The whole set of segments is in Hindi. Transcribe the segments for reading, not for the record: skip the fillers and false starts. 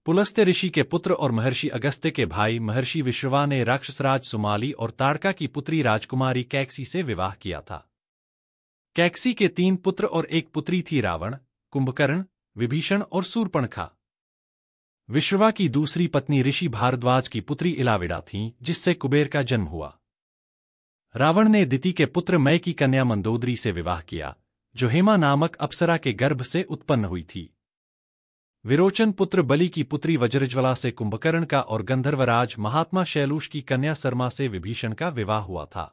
पुलस्त्य ऋषि के पुत्र और महर्षि अगस्त्य के भाई महर्षि विश्रवा ने राक्षसराज सुमाली और ताड़का की पुत्री राजकुमारी कैकसी से विवाह किया था। कैकसी के 3 पुत्र और एक पुत्री थी रावण, कुंभकर्ण, विभीषण और शूर्पणखा। विश्रवा की दूसरी पत्नी ऋषि भारद्वाज की पुत्री इलाविड़ा थीं, जिससे कुबेर का जन्म हुआ। रावण ने दिति के पुत्र मय की कन्या मंदोदरी से विवाह किया, जो हेमा नामक अप्सरा के गर्भ से उत्पन्न हुई थी। विरोचन पुत्र बलि की पुत्री वज्रज्वला से कुंभकर्ण का और गंधर्वराज महात्मा शैलूष की कन्या सरमा से विभीषण का विवाह हुआ था।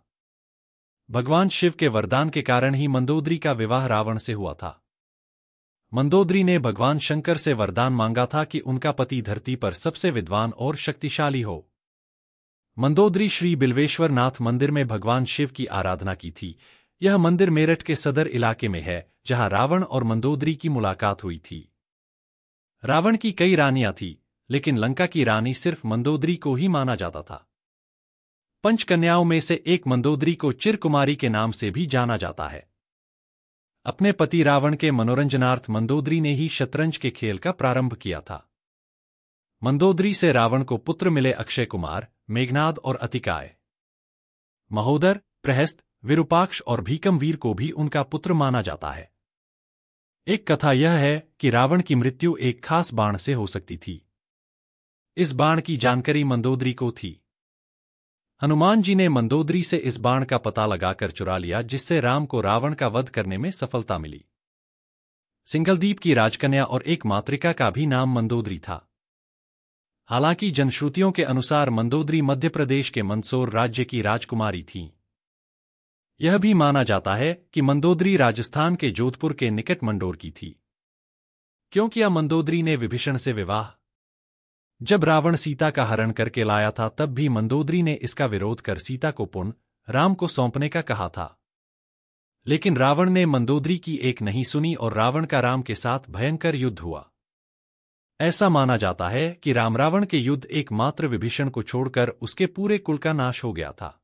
भगवान शिव के वरदान के कारण ही मंदोदरी का विवाह रावण से हुआ था। मंदोदरी ने भगवान शंकर से वरदान मांगा था कि उनका पति धरती पर सबसे विद्वान और शक्तिशाली हो। मंदोदरी श्री बिल्वेश्वर नाथ मंदिर में भगवान शिव की आराधना की थी। यह मंदिर मेरठ के सदर इलाके में है, जहां रावण और मंदोदरी की मुलाकात हुई थी। रावण की कई रानियां थीं, लेकिन लंका की रानी सिर्फ मंदोदरी को ही माना जाता था। पंचकन्याओं में से एक मंदोदरी को चिरकुमारी के नाम से भी जाना जाता है। अपने पति रावण के मनोरंजनार्थ मंदोदरी ने ही शतरंज के खेल का प्रारंभ किया था। मंदोदरी से रावण को पुत्र मिले अक्षय कुमार, मेघनाद और अतिकाय। महोदर, प्रहस्त, विरूपाक्ष और भीकमवीर को भी उनका पुत्र माना जाता है। एक कथा यह है कि रावण की मृत्यु एक खास बाण से हो सकती थी। इस बाण की जानकारी मंदोदरी को थी। हनुमान जी ने मंदोदरी से इस बाण का पता लगाकर चुरा लिया, जिससे राम को रावण का वध करने में सफलता मिली। सिंघलदीप की राजकन्या और एक मातृका का भी नाम मंदोदरी था। हालांकि जनश्रुतियों के अनुसार मंदोदरी मध्य प्रदेश के मंदसौर राज्य की राजकुमारी थीं। यह भी माना जाता है कि मंदोदरी राजस्थान के जोधपुर के निकट मंडोर की थी। क्यों किया मंदोदरी ने विभीषण से विवाह? जब रावण सीता का हरण करके लाया था, तब भी मंदोदरी ने इसका विरोध कर सीता को पुनः राम को सौंपने का कहा था। लेकिन रावण ने मंदोदरी की एक नहीं सुनी और रावण का राम के साथ भयंकर युद्ध हुआ। ऐसा माना जाता है कि राम रावण के युद्ध एकमात्र विभीषण को छोड़कर उसके पूरे कुल का नाश हो गया था।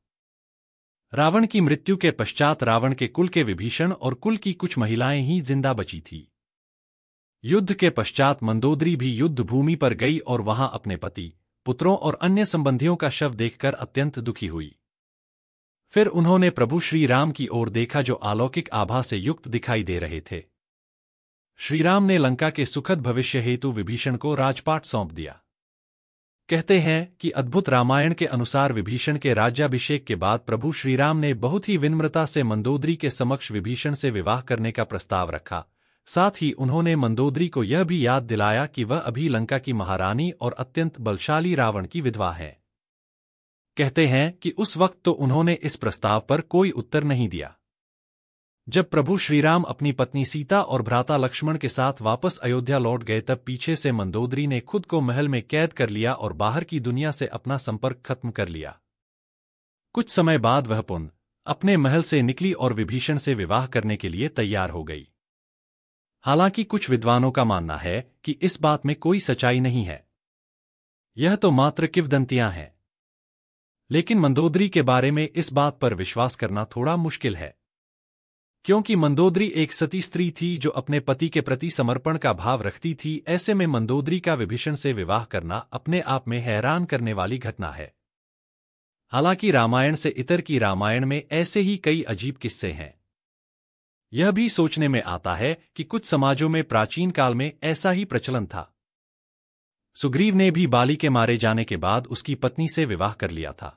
रावण की मृत्यु के पश्चात रावण के कुल के विभीषण और कुल की कुछ महिलाएं ही जिंदा बची थी। युद्ध के पश्चात मंदोदरी भी युद्ध भूमि पर गई और वहां अपने पति, पुत्रों और अन्य संबंधियों का शव देखकर अत्यंत दुखी हुई। फिर उन्होंने प्रभु श्री राम की ओर देखा, जो अलौकिक आभा से युक्त दिखाई दे रहे थे। श्रीराम ने लंका के सुखद भविष्य हेतु विभीषण को राजपाट सौंप दिया। कहते हैं कि अद्भुत रामायण के अनुसार विभीषण के राज्याभिषेक के बाद प्रभु श्रीराम ने बहुत ही विनम्रता से मंदोदरी के समक्ष विभीषण से विवाह करने का प्रस्ताव रखा। साथ ही उन्होंने मंदोदरी को यह भी याद दिलाया कि वह अभी लंका की महारानी और अत्यंत बलशाली रावण की विधवा है। कहते हैं कि उस वक्त तो उन्होंने इस प्रस्ताव पर कोई उत्तर नहीं दिया। जब प्रभु श्रीराम अपनी पत्नी सीता और भ्राता लक्ष्मण के साथ वापस अयोध्या लौट गए, तब पीछे से मंदोदरी ने खुद को महल में कैद कर लिया और बाहर की दुनिया से अपना संपर्क खत्म कर लिया। कुछ समय बाद वह पुनः अपने महल से निकली और विभीषण से विवाह करने के लिए तैयार हो गई। हालांकि कुछ विद्वानों का मानना है कि इस बात में कोई सच्चाई नहीं है, यह तो मात्र किंवदंतियां हैं। लेकिन मंदोदरी के बारे में इस बात पर विश्वास करना थोड़ा मुश्किल है, क्योंकि मंदोदरी एक सती स्त्री थी जो अपने पति के प्रति समर्पण का भाव रखती थी। ऐसे में मंदोदरी का विभीषण से विवाह करना अपने आप में हैरान करने वाली घटना है। हालांकि रामायण से इतर की रामायण में ऐसे ही कई अजीब किस्से हैं। यह भी सोचने में आता है कि कुछ समाजों में प्राचीन काल में ऐसा ही प्रचलन था। सुग्रीव ने भी बाली के मारे जाने के बाद उसकी पत्नी से विवाह कर लिया था।